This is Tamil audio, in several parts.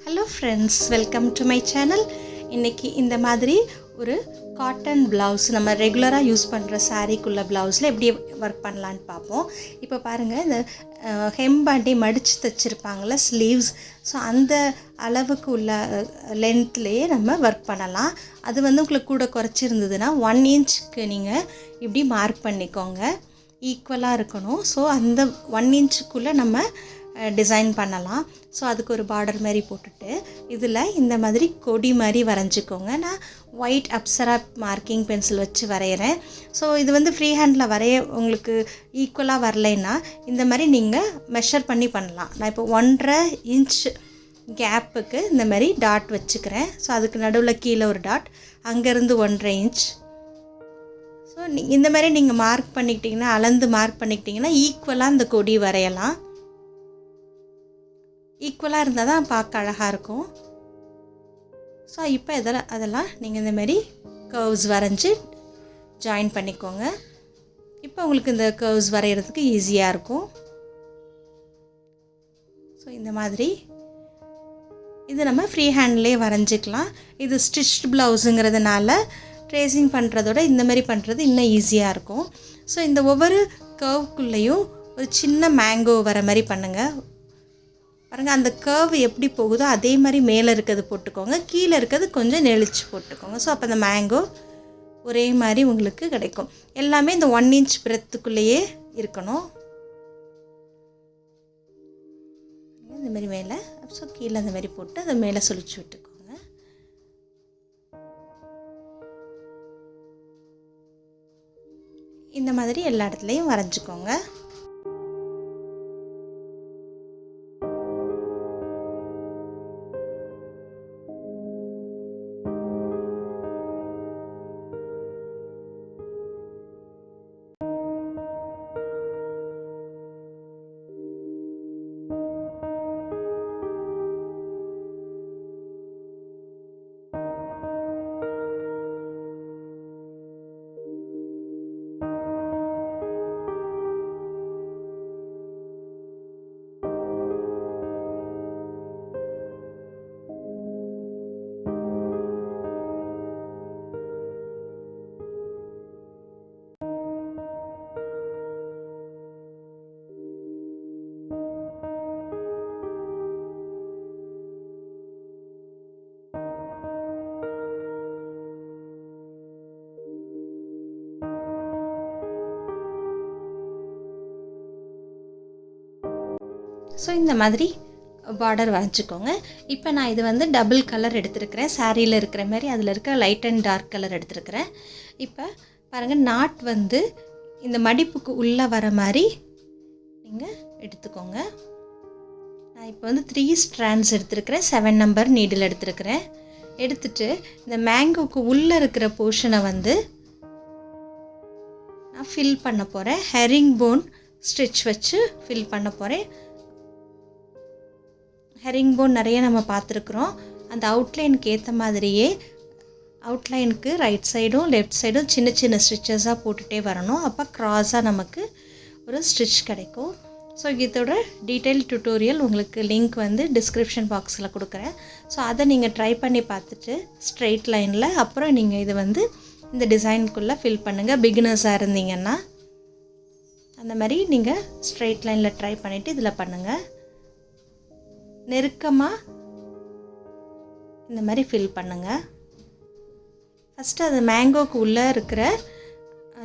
Hello friends, welcome to my channel. இன்னைக்கு இந்த மாதிரி ஒரு காட்டன் blouse நம்ம ரெகுலரா யூஸ் பண்ற சாரீக்குள்ள blouseல எப்படி வர்க் பண்ணலாம்னு பாப்போம். இப்போ பாருங்க இந்த hem bandi மடிச்சு தச்சிருப்பாங்கல sleeves. சோ அந்த அளவுக்கு உள்ள லெந்த்லயே நம்ம வர்க் பண்ணலாம். அது வந்து உங்களுக்கு கூட குறைச்சி இருந்ததுனா 1 இன்ச்க்கு நீங்க இப்படி மார்க் பண்ணிக்கோங்க. ஈக்குவலா இருக்கணும். சோ அந்த 1 இன்ச்சுக்குள்ள நம்ம டிசைன் பண்ணலாம். ஸோ அதுக்கு ஒரு பார்டர் மாதிரி போட்டுட்டு இதில் இந்த மாதிரி கொடி மாதிரி வரைஞ்சிக்கோங்க. நான் ஒயிட் அப்சரா மார்க்கிங் பென்சில் வச்சு வரைகிறேன். ஸோ இது வந்து ஃப்ரீ ஹேண்டில் வரைய உங்களுக்கு ஈக்குவலாக வரலைன்னா இந்த மாதிரி நீங்கள் மெஷர் பண்ணி பண்ணலாம். நான் இப்போ 1.5 இன்ச் கேப்புக்கு இந்த மாதிரி டாட் வச்சுக்கிறேன். ஸோ அதுக்கு நடுவில் கீழே ஒரு டாட், அங்கேருந்து 1.5 இன்ச். ஸோ இந்த மாதிரி நீங்கள் மார்க் பண்ணிக்கிட்டிங்கன்னா, அளந்து மார்க் பண்ணிக்கிட்டிங்கன்னா ஈக்குவலாக இந்த கொடி வரையலாம். ஈக்குவலாக இருந்தால் தான் பார்க்க அழகாக இருக்கும். ஸோ இப்போ அதெல்லாம் நீங்கள் இந்த மாதிரி கர்வ்ஸ் வரைஞ்சி ஜாயின் பண்ணிக்கோங்க. இப்போ உங்களுக்கு இந்த கர்வ்ஸ் வரைகிறதுக்கு ஈஸியாக இருக்கும். ஸோ இந்த மாதிரி இது நம்ம ஃப்ரீ ஹேண்ட்லேயே வரைஞ்சிக்கலாம். இது ஸ்டிச்டு ப்ளவுஸுங்கிறதுனால ட்ரேசிங் பண்ணுறதோட இந்த மாதிரி பண்ணுறது இன்னும் ஈஸியாக இருக்கும். ஸோ இந்த ஒவ்வொரு கர்வுக்குள்ளேயும் ஒரு சின்ன மேங்கோ வர மாதிரி பண்ணுங்கள். பாருங்கள், அந்த கர்வ் எப்படி போகுதோ அதே மாதிரி மேலே இருக்கிறது போட்டுக்கோங்க, கீழே இருக்கிறது கொஞ்சம் நெளிச்சு போட்டுக்கோங்க. ஸோ அப்போ அந்த மேங்கோ ஒரே மாதிரி உங்களுக்கு கிடைக்கும். எல்லாமே இந்த 1 இன்ச் பிரெத்துக்குள்ளேயே இருக்கணும். இந்த மாதிரி மேலே, ஸோ கீழே அந்த மாதிரி போட்டு அதை மேலே சுழிச்சு விட்டுக்கோங்க. இந்த மாதிரி எல்லா இடத்துலையும் வரைஞ்சிக்கோங்க. ஸோ இந்த மாதிரி பார்டர் வரைஞ்சிக்கோங்க. இப்போ நான் இது வந்து டபுள் கலர் எடுத்துருக்கிறேன். சாரியில் இருக்கிற மாதிரி அதில் இருக்கிற லைட் அண்ட் டார்க் கலர் எடுத்துருக்கிறேன். இப்போ பாருங்கள், நாட் வந்து இந்த மடிப்புக்கு உள்ளே வர மாதிரி நீங்கள் எடுத்துக்கோங்க. நான் இப்போ வந்து 3 ஸ்ட்ராண்ட்ஸ் எடுத்துருக்கிறேன். 7 நம்பர் நீடில் எடுத்துருக்கிறேன். எடுத்துட்டு இந்த மேங்கோக்கு உள்ளே இருக்கிற போர்ஷனை வந்து நான் ஃபில் பண்ண போகிறேன். ஹெரிங்போன் ஸ்டிச் வச்சு ஃபில் பண்ண போகிறேன். ஹெரிங்போன் நிறைய நம்ம பார்த்துருக்குறோம். அந்த அவுட்லைனுக்கு ஏற்ற மாதிரியே அவுட்லைனுக்கு ரைட் சைடும் லெஃப்ட் சைடும் சின்ன சின்ன ஸ்டிச்சஸாக போட்டுகிட்டே வரணும். அப்போ க்ராஸாக நமக்கு ஒரு ஸ்டிச் கிடைக்கும். ஸோ இதோட டீட்டெயில் டியூட்டோரியல் உங்களுக்கு லிங்க் வந்து டிஸ்கிரிப்ஷன் பாக்ஸில் கொடுக்குறேன். ஸோ அதை நீங்கள் ட்ரை பண்ணி பார்த்துட்டு ஸ்ட்ரெயிட் லைனில் அப்புறம் நீங்கள் இது வந்து இந்த டிசைனுக்குள்ளே ஃபில் பண்ணுங்கள். பிகினர்ஸாக இருந்தீங்கன்னா அந்த மாதிரி நீங்கள் ஸ்ட்ரெயிட் லைனில் ட்ரை பண்ணிவிட்டு இதில் பண்ணுங்கள். நெருக்கமாக இந்த மாதிரி ஃபில் பண்ணுங்கள். ஃபஸ்ட்டு அது மேங்கோக்கு உள்ளே இருக்கிற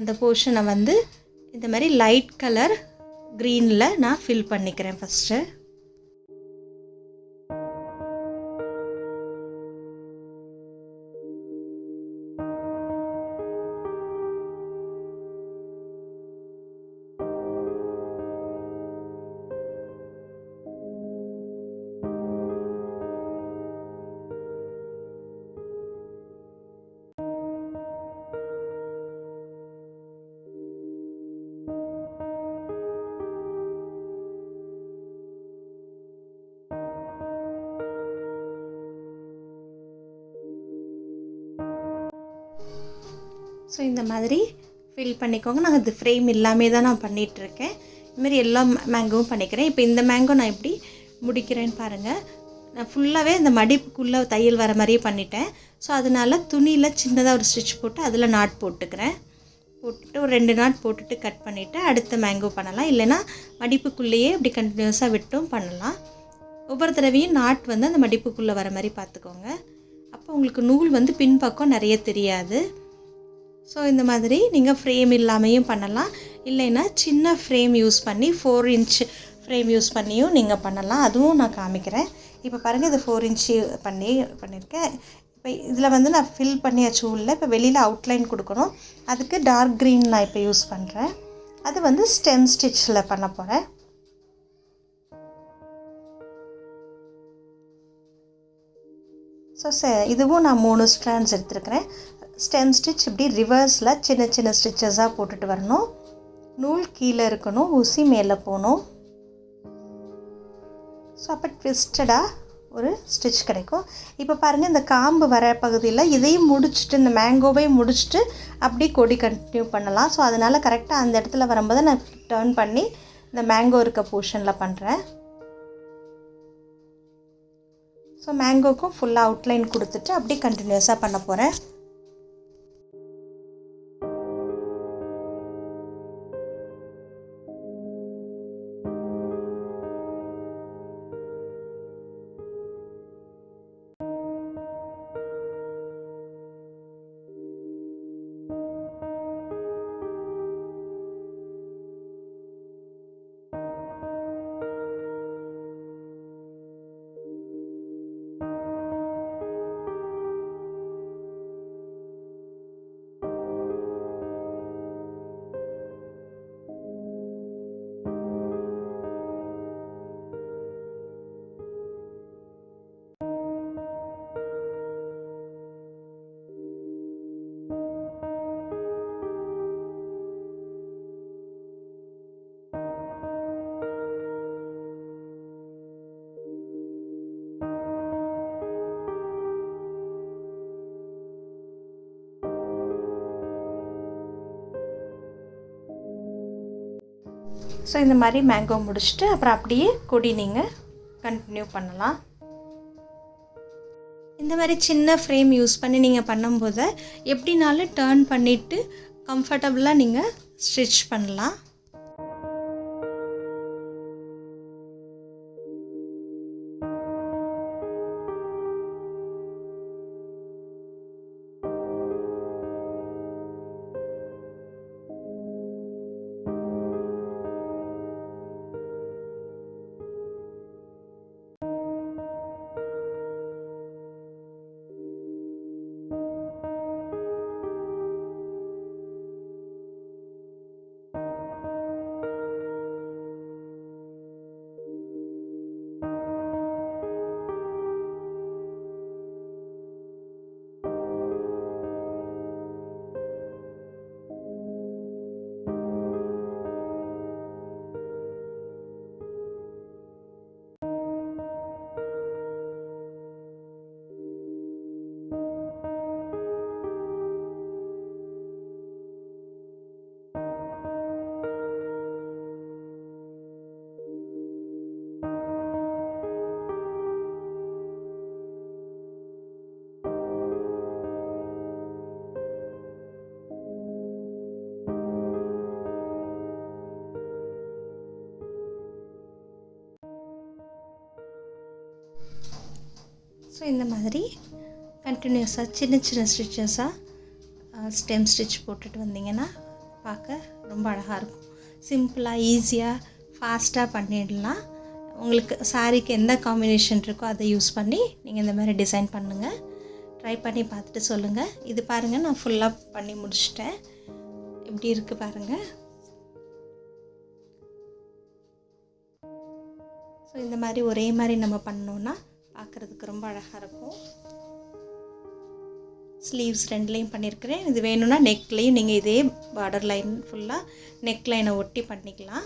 அந்த போர்ஷனை வந்து இந்த மாதிரி லைட் கலர் க்ரீனில் நான் ஃபில் பண்ணிக்கிறேன் ஃபஸ்ட்டு. ஸோ இந்த மாதிரி ஃபில் பண்ணிக்கோங்க. நான் இது ஃப்ரேம் இல்லாமே தான் நான் பண்ணிகிட்ருக்கேன். இதுமாரி எல்லா மேங்கோவும் பண்ணிக்கிறேன். இப்போ இந்த மேங்கோ நான் எப்படி முடிக்கிறேன்னு பாருங்கள். நான் ஃபுல்லாகவே இந்த மடிப்புக்குள்ளே தையல் வர மாதிரியே பண்ணிட்டேன். ஸோ அதனால் துணியில் சின்னதாக ஒரு ஸ்டிச் போட்டு அதில் நாட் போட்டுக்கிறேன். போட்டுட்டு ஒரு 2 நாட் போட்டுட்டு கட் பண்ணிவிட்டு அடுத்த மேங்கோ பண்ணலாம். இல்லைன்னா மடிப்புக்குள்ளேயே இப்படி கண்டினியூஸாக விட்டும் பண்ணலாம். ஒவ்வொரு தடவையும் நாட் வந்து அந்த மடிப்புக்குள்ளே வர மாதிரி பார்த்துக்கோங்க. அப்போ உங்களுக்கு நூல் பின்பக்கம் நிறைய தெரியாது. ஸோ இந்த மாதிரி நீங்கள் ஃப்ரேம் இல்லாமையும் பண்ணலாம். இல்லைன்னா சின்ன ஃப்ரேம் யூஸ் பண்ணி 4 இன்ச் ஃப்ரேம் யூஸ் பண்ணியும் நீங்கள் பண்ணலாம். அதுவும் நான் காமிக்கிறேன். இப்போ பாருங்கள், இது 4 இன்ச்சு பண்ணியிருக்கேன். இப்போ இதில் நான் ஃபில் பண்ணியாச்சு உள்ள. இப்போ வெளியில் அவுட்லைன் கொடுக்கணும். அதுக்கு டார்க் க்ரீன் நான் இப்போ யூஸ் பண்ணுறேன். அது ஸ்டெம் ஸ்டிச்சில் பண்ண போகிறேன். ஸோ இதுவும் நான் 3 ஸ்ட்ராண்ட்ஸ் எடுத்துருக்கிறேன். ஸ்டெம் ஸ்டிச் இப்படி ரிவர்ஸில் சின்ன சின்ன ஸ்டிச்சஸாக போட்டுட்டு வரணும். நூல் கீழே இருக்கணும், ஊசி மேலே போகணும். ஸோ அப்போ ட்விஸ்டடாக ஒரு ஸ்டிச் கிடைக்கும். இப்போ பாருங்கள், இந்த காம்பு வர பகுதியில் இதையும் முடிச்சுட்டு, இந்த மேங்கோவையும் முடிச்சுட்டு அப்படி கொடி கண்டினியூ பண்ணலாம். ஸோ அதனால் கரெக்டாக அந்த இடத்துல வரும்போது நான் டர்ன் பண்ணி இந்த மேங்கோ இருக்க போர்ஷனில் பண்ணுறேன். ஸோ மேங்கோக்கும் ஃபுல்லாக அவுட்லைன் கொடுத்துட்டு அப்படியே கண்டினியூஸாக பண்ண போகிறேன். ஸோ இந்த மாதிரி மேங்கோ முடிச்சுட்டு அப்புறம் அப்படியே கொடி நீங்கள் கண்டினியூ பண்ணலாம். இந்த மாதிரி சின்ன ஃப்ரேம் யூஸ் பண்ணி நீங்கள் பண்ணும்போது எப்படினாலும் டர்ன் பண்ணிவிட்டு கம்ஃபர்டபுளாக நீங்கள் ஸ்டிச் பண்ணலாம். ஸோ இந்த மாதிரி கண்டினியூஸாக சின்ன சின்ன ஸ்டிச்சஸாக ஸ்டெம் ஸ்டிச் போட்டுட்டு வந்தீங்கன்னா பார்க்க ரொம்ப அழகாக இருக்கும். சிம்பிளாக ஈஸியாக ஃபாஸ்ட்டாக பண்ணிடலாம். உங்களுக்கு சாரீக்கு எந்த காம்பினேஷன் இருக்கோ அதை யூஸ் பண்ணி நீங்கள் இந்த மாதிரி டிசைன் பண்ணுங்கள். ட்ரை பண்ணி பார்த்துட்டு சொல்லுங்கள். இது பாருங்கள், நான் ஃபுல்லாக பண்ணி முடிச்சிட்டேன். எப்படி இருக்குது பாருங்கள். ஸோ இந்த மாதிரி ஒரே மாதிரி நம்ம பண்ணோன்னா பார்க்குறதுக்கு ரொம்ப அழகாக இருக்கும். ஸ்லீவ்ஸ் 2லேயும் பண்ணியிருக்கிறேன். இது வேணும்னா நெக்லேயும் நீங்கள் இதே பார்டர் லைன் ஃபுல்லாக நெக் லைனை ஒட்டி பண்ணிக்கலாம்.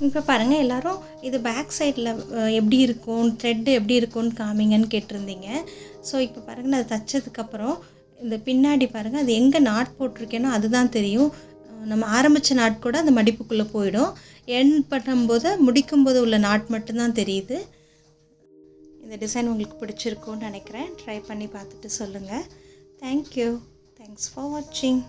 இப்போ பாருங்கள், எல்லோரும் இது பேக் சைடில் எப்படி இருக்கும், த்ரெட்டு எப்படி இருக்கும்னு காமிங்கன்னு கேட்டிருந்தீங்க. ஸோ இப்போ பாருங்கள், நான் தைச்சதுக்கப்புறம் இந்த பின்னாடி பாருங்கள், அது எங்கே நாட் போட்டிருக்கேனோ அதுதான் தெரியும். நம்ம ஆரம்பித்த நாட் கூட அந்த மடிப்புக்குள்ளே போயிடும். எண்ட் பண்ணும்போது முடிக்கும்போது உள்ள நாட் மட்டும்தான் தெரியுது. இந்த டிசைன் உங்களுக்கு பிடிச்சிருக்கும்னு நினைக்கிறேன். ட்ரை பண்ணி பார்த்துட்டு சொல்லுங்கள். தேங்க்யூ. தேங்க்ஸ் ஃபார் வாட்சிங்.